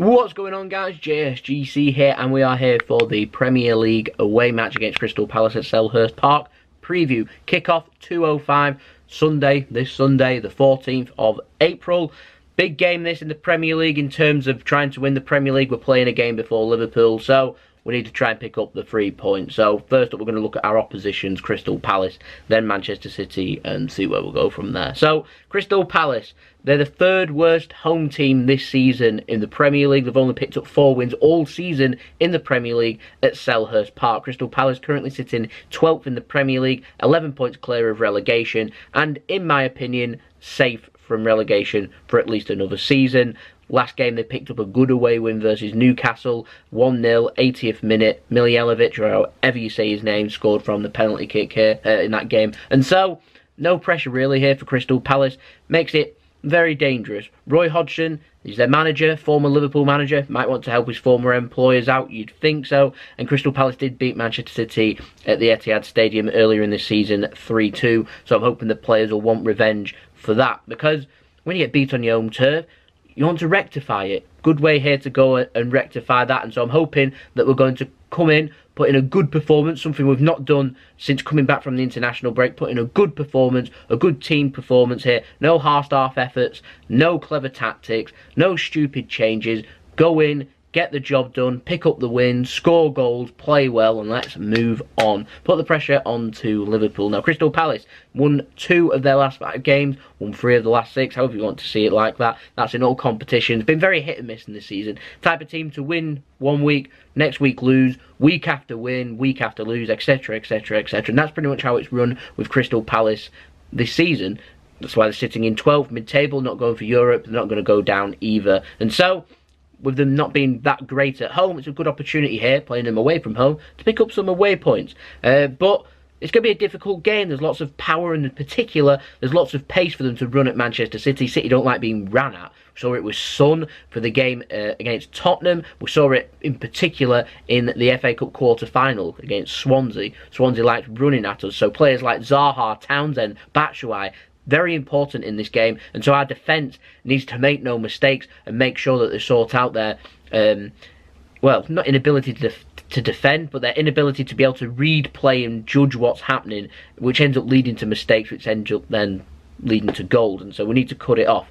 What's going on, guys? JSGC here, and we are here for the Premier League away match against Crystal Palace at Selhurst Park. Preview, kickoff 2:05 Sunday, this Sunday, the 14th of April. Big game this in the Premier League in terms of trying to win the Premier League. We're playing a game before Liverpool, so we need to try and pick up the 3 points. So first up, we're going to look at our oppositions, Crystal Palace, then Manchester City, and see where we'll go from there. So Crystal Palace, they're the third worst home team this season in the Premier League. They've only picked up 4 wins all season in the Premier League at Selhurst Park. Crystal Palace currently sitting 12th in the Premier League, 11 points clear of relegation, and in my opinion, safe from relegation for at least another season. Last game they picked up a good away win versus Newcastle, 1-0, 80th minute. Miljelovic, or however you say his name, scored from the penalty kick here in that game. And so, no pressure really here for Crystal Palace. Makes it very dangerous. Roy Hodgson is their manager, former Liverpool manager. Might want to help his former employers out, you'd think so. And Crystal Palace did beat Manchester City at the Etihad Stadium earlier in this season, 3-2. So I'm hoping the players will want revenge for that. Because when you get beat on your home turf, you want to rectify it. Good way here to go and rectify that. And so I'm hoping that we're going to come in, put in a good performance, something we've not done since coming back from the international break. Put in a good performance, a good team performance here. No half-staff efforts, no clever tactics, no stupid changes. Go in, get the job done, pick up the win, score goals, play well, and let's move on. Put the pressure on to Liverpool. Now, Crystal Palace won 2 of their last 5 games, won 3 of the last 6, however you want to see it like that. That's in all competitions. Been very hit and miss in this season. Type of team to win one week, next week lose, week after win, week after lose, etc, etc, etc. And that's pretty much how it's run with Crystal Palace this season. That's why they're sitting in 12th mid-table, not going for Europe. They're not going to go down either. And so, with them not being that great at home, it's a good opportunity here, playing them away from home, to pick up some away points. But it's going to be a difficult game. There's lots of power, and in particular, there's lots of pace for them to run at Manchester City. City don't like being ran at. We saw it with Son for the game against Tottenham. We saw it in particular in the FA Cup quarter-final against Swansea. Swansea liked running at us, so players like Zaha, Townsend, Batshuayi, very important in this game, and so our defence needs to make no mistakes and make sure that they sort out their, well, not inability to defend, but their inability to be able to read play and judge what's happening, which ends up leading to mistakes, which ends up then leading to goals, and so we need to cut it off.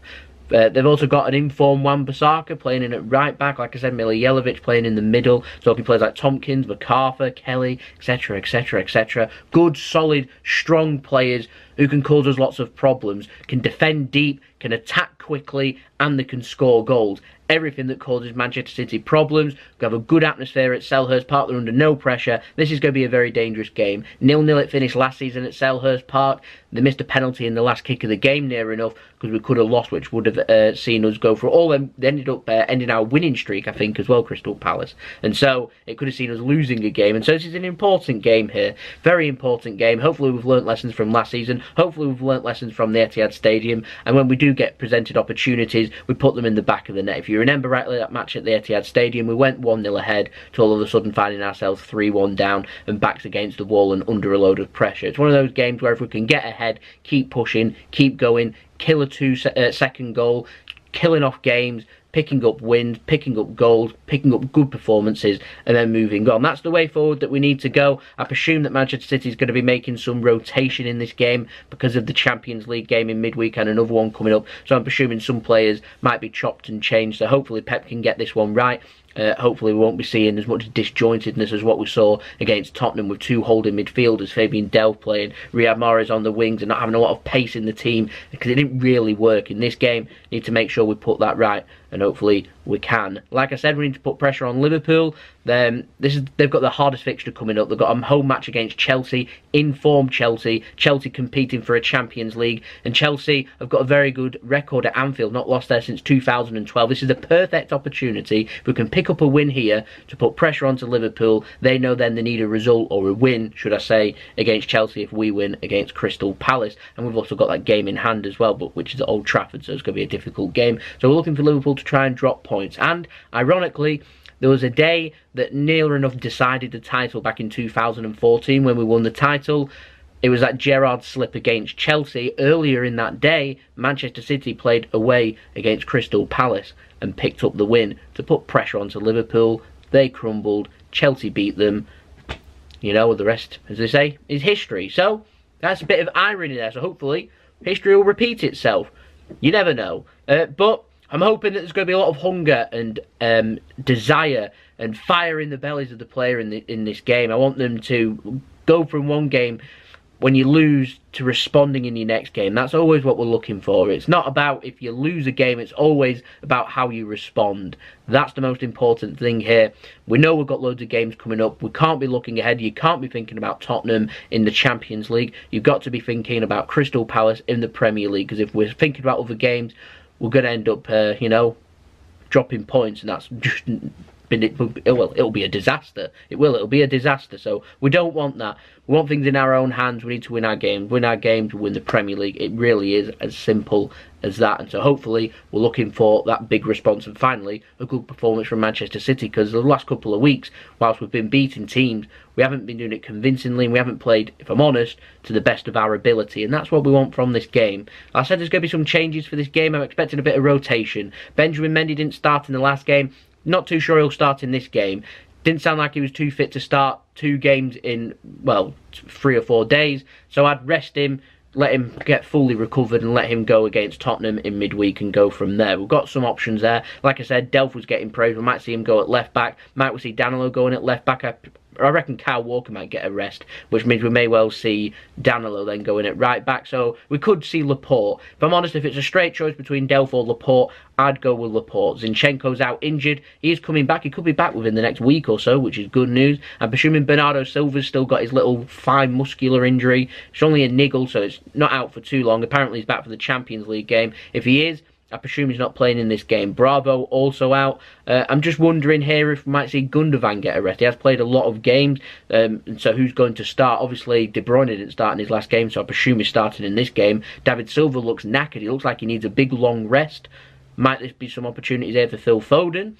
They've also got an informed Wan-Bissaka playing in at right back. Like I said, Miljelovic playing in the middle. Talking players like Tompkins, MacArthur, Kelly, etc, etc, etc. Good, solid, strong players who can cause us lots of problems. Can defend deep, can attack quickly, and they can score goals. Everything that causes Manchester City problems. We have a good atmosphere at Selhurst Park. They're under no pressure. This is going to be a very dangerous game. 0-0 it finished last season at Selhurst Park. They missed a penalty in the last kick of the game near enough, because we could have lost, which would have seen us go for all. They ended up ending our winning streak, I think, as well, Crystal Palace. And so it could have seen us losing a game. And so this is an important game here. Very important game. Hopefully we've learnt lessons from last season. Hopefully we've learnt lessons from the Etihad Stadium. And when we do get presented opportunities, we put them in the back of the net. If you remember rightly, that match at the Etihad Stadium, we went 1-0 ahead to all of a sudden finding ourselves 3-1 down and backs against the wall and under a load of pressure. It's one of those games where if we can get ahead, keep pushing, keep going, kill a 2-second goal, killing off games, picking up wins, picking up goals, picking up good performances, and then moving on. That's the way forward that we need to go. I presume that Manchester City is going to be making some rotation in this game because of the Champions League game in midweek and another one coming up. So I'm presuming some players might be chopped and changed. So hopefully Pep can get this one right. Hopefully we won't be seeing as much disjointedness as what we saw against Tottenham with 2 holding midfielders, Fabian Delph playing, Riyad Mahrez on the wings, and not having a lot of pace in the team, because it didn't really work in this game. Need to make sure we put that right, and hopefully we can. Like I said, we need to put pressure on Liverpool. They've got the hardest fixture coming up. They've got a home match against Chelsea, informed Chelsea competing for a Champions League, and Chelsea have got a very good record at Anfield, not lost there since 2012. This is the perfect opportunity. If we can pick up a win here to put pressure onto Liverpool, they know then they need a result, or a win, should I say, against Chelsea if we win against Crystal Palace. And we've also got that game in hand as well, but which is at Old Trafford, so it's going to be a difficult game. So we're looking for Liverpool to try and drop points. And ironically, there was a day that near enough decided the title back in 2014 when we won the title. It was that Gerrard slip against Chelsea. Earlier in that day, Manchester City played away against Crystal Palace. and picked up the win to put pressure onto Liverpool. They crumbled. Chelsea beat them. You know, the rest, as they say, is history. So, that's a bit of irony there. So, hopefully, history will repeat itself. You never know. But I'm hoping that there's going to be a lot of hunger and desire and fire in the bellies of the player in this game. I want them to go from one game when you lose to responding in your next game. That's always what we're looking for. It's not about if you lose a game, it's always about how you respond. That's the most important thing here. We know we've got loads of games coming up. We can't be looking ahead. You can't be thinking about Tottenham in the Champions League. You've got to be thinking about Crystal Palace in the Premier League, because if we're thinking about other games, we're going to end up, you know, dropping points, and that's just... it'll be a disaster. It'll be a disaster. So we don't want that. We want things in our own hands. We need to win our games. Win our games, we win the Premier League. It really is as simple as that. And so hopefully we're looking for that big response, and finally a good performance from Manchester City, because the last couple of weeks, whilst we've been beating teams, we haven't been doing it convincingly, and we haven't played, if I'm honest, to the best of our ability. And that's what we want from this game. I said there's going to be some changes for this game. I'm expecting a bit of rotation. Benjamin Mendy didn't start in the last game. Not too sure he'll start in this game. Didn't sound like he was too fit to start 2 games in, well, 3 or 4 days. So I'd rest him, let him get fully recovered, and let him go against Tottenham in midweek and go from there. We've got some options there. Like I said, Delph was getting praised. We might see him go at left back. Might we see Danilo going at left back? I reckon Kyle Walker might get a rest, which means we may well see Danilo then going at right back. So we could see Laporte. If I'm honest, if it's a straight choice between Delph or Laporte, I'd go with Laporte. Zinchenko's out injured. He's coming back. He could be back within the next week or so, which is good news. I'm presuming Bernardo Silva's still got his little fine muscular injury. It's only a niggle, so it's not out for too long. Apparently he's back for the Champions League game. If he is, I presume he's not playing in this game. Bravo also out. I'm just wondering here if we might see Gundogan get a rest. He has played a lot of games, and so who's going to start? Obviously, De Bruyne didn't start in his last game, so I presume he's starting in this game. David Silva looks knackered. He looks like he needs a big, long rest. Might this be some opportunities there for Phil Foden?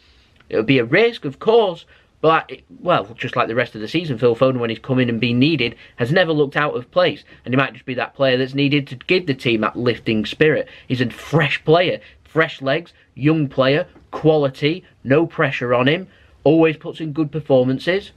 It would be a risk, of course, but, well, just like the rest of the season, Phil Foden, when he's come in and been needed, has never looked out of place. And he might just be that player that's needed to give the team that lifting spirit. He's a fresh player, fresh legs, young player, quality, no pressure on him, always puts in good performances.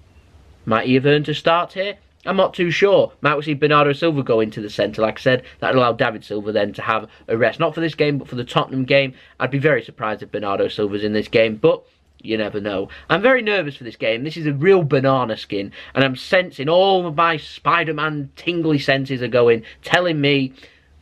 Might he have earned to start here? I'm not too sure. Might we see Bernardo Silva go into the centre? Like I said, that'd allow David Silva then to have a rest. Not for this game, but for the Tottenham game. I'd be very surprised if Bernardo Silva's in this game, but you never know. I'm very nervous for this game. This is a real banana skin, and I'm sensing all of my Spider-Man tingly senses are going, telling me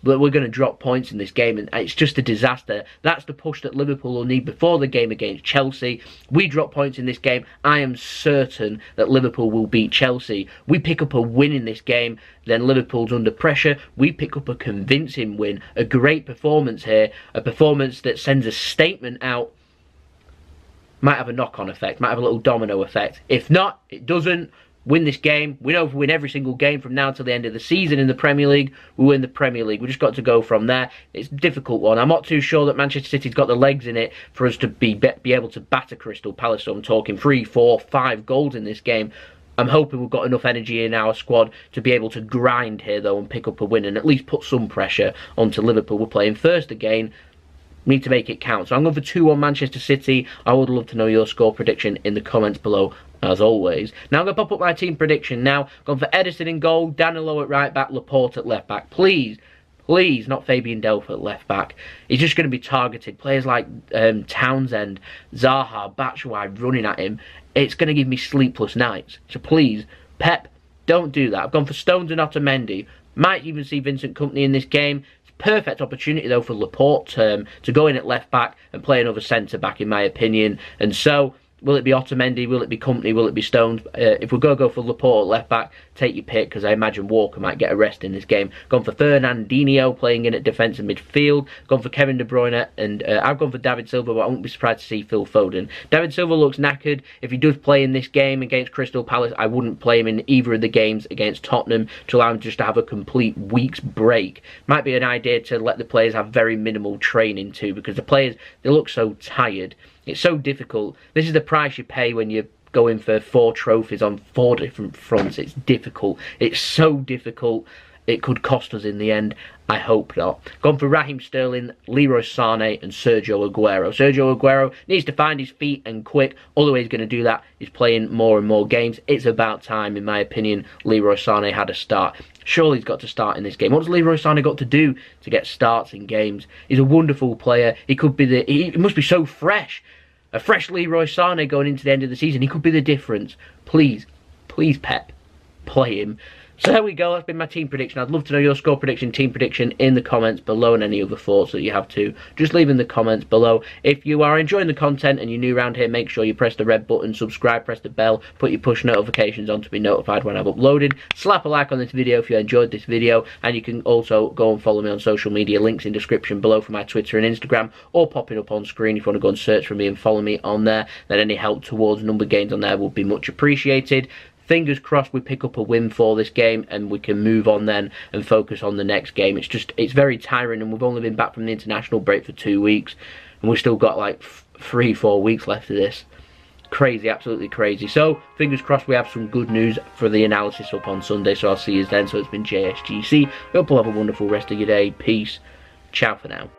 that we're going to drop points in this game, and it's just a disaster. That's the push that Liverpool will need before the game against Chelsea. We drop points in this game, I am certain that Liverpool will beat Chelsea. We pick up a win in this game, then Liverpool's under pressure. We pick up a convincing win, a great performance here, a performance that sends a statement out. Might have a knock-on effect, might have a little domino effect. If not, it doesn't. Win this game. We know if we win every single game from now till the end of the season in the Premier League, we win the Premier League. We just got to go from there. It's a difficult one. I'm not too sure that Manchester City's got the legs in it for us to be able to batter Crystal Palace. So I'm talking 3, 4, 5 goals in this game. I'm hoping we've got enough energy in our squad to be able to grind here, though, and pick up a win and at least put some pressure onto Liverpool. We're playing first again. We need to make it count. So I'm going for 2-1 Manchester City. I would love to know your score prediction in the comments below, as always. Now I'm going to pop up my team prediction now. Going for Edison in goal, Danilo at right back, Laporte at left back. Please, please, not Fabian Delph at left back. He's just going to be targeted. Players like Townsend, Zaha, Batshuayi running at him. It's going to give me sleepless nights. So please, Pep, don't do that. I've gone for Stones and Otamendi. Might even see Vincent Kompany in this game. Perfect opportunity, though, for Laporte to go in at left-back and play another centre-back, in my opinion. And so, will it be Otamendi? Will it be Kompany? Will it be Stones? If we're going to go for Laporte at left-back, take your pick, because I imagine Walker might get a rest in this game. Gone for Fernandinho playing in at defensive midfield. Gone for Kevin De Bruyne, and I've gone for David Silva, but I won't be surprised to see Phil Foden. David Silva looks knackered. If he does play in this game against Crystal Palace, I wouldn't play him in either of the games against Tottenham to allow him just to have a complete week's break. Might be an idea to let the players have very minimal training too, because the players, they look so tired. It's so difficult. This is the price you pay when you're going for 4 trophies on 4 different fronts. It's difficult. It's so difficult. it could cost us in the end. I hope not. Gone for Raheem Sterling, Leroy Sane and Sergio Aguero. Sergio Aguero needs to find his feet and quick. All the way he's going to do that is playing more and more games. It's about time, in my opinion, Leroy Sane had a start. Surely he's got to start in this game. What has Leroy Sane got to do to get starts in games? He's a wonderful player. He could be he must be so fresh. A fresh Leroy Sane going into the end of the season. He could be the difference. Please, please, Pep, play him. So there we go, that's been my team prediction. I'd love to know your score prediction, team prediction in the comments below, and any other thoughts that you have too. Just leave in the comments below. If you are enjoying the content and you're new around here, make sure you press the red button, subscribe, press the bell, put your push notifications on to be notified when I've uploaded. Slap a like on this video if you enjoyed this video, and you can also go and follow me on social media. Links in description below for my Twitter and Instagram, or popping up on screen if you want to go and search for me and follow me on there. Then any help towards number gains on there would be much appreciated. Fingers crossed we pick up a win for this game and we can move on then and focus on the next game. It's very tiring, and we've only been back from the international break for 2 weeks, and we've still got like 3-4 weeks left of this. Crazy, absolutely crazy. So fingers crossed we have some good news for the analysis up on Sunday, so I'll see you then. So it's been JSGC. Hope you'll have a wonderful rest of your day. Peace. Ciao for now.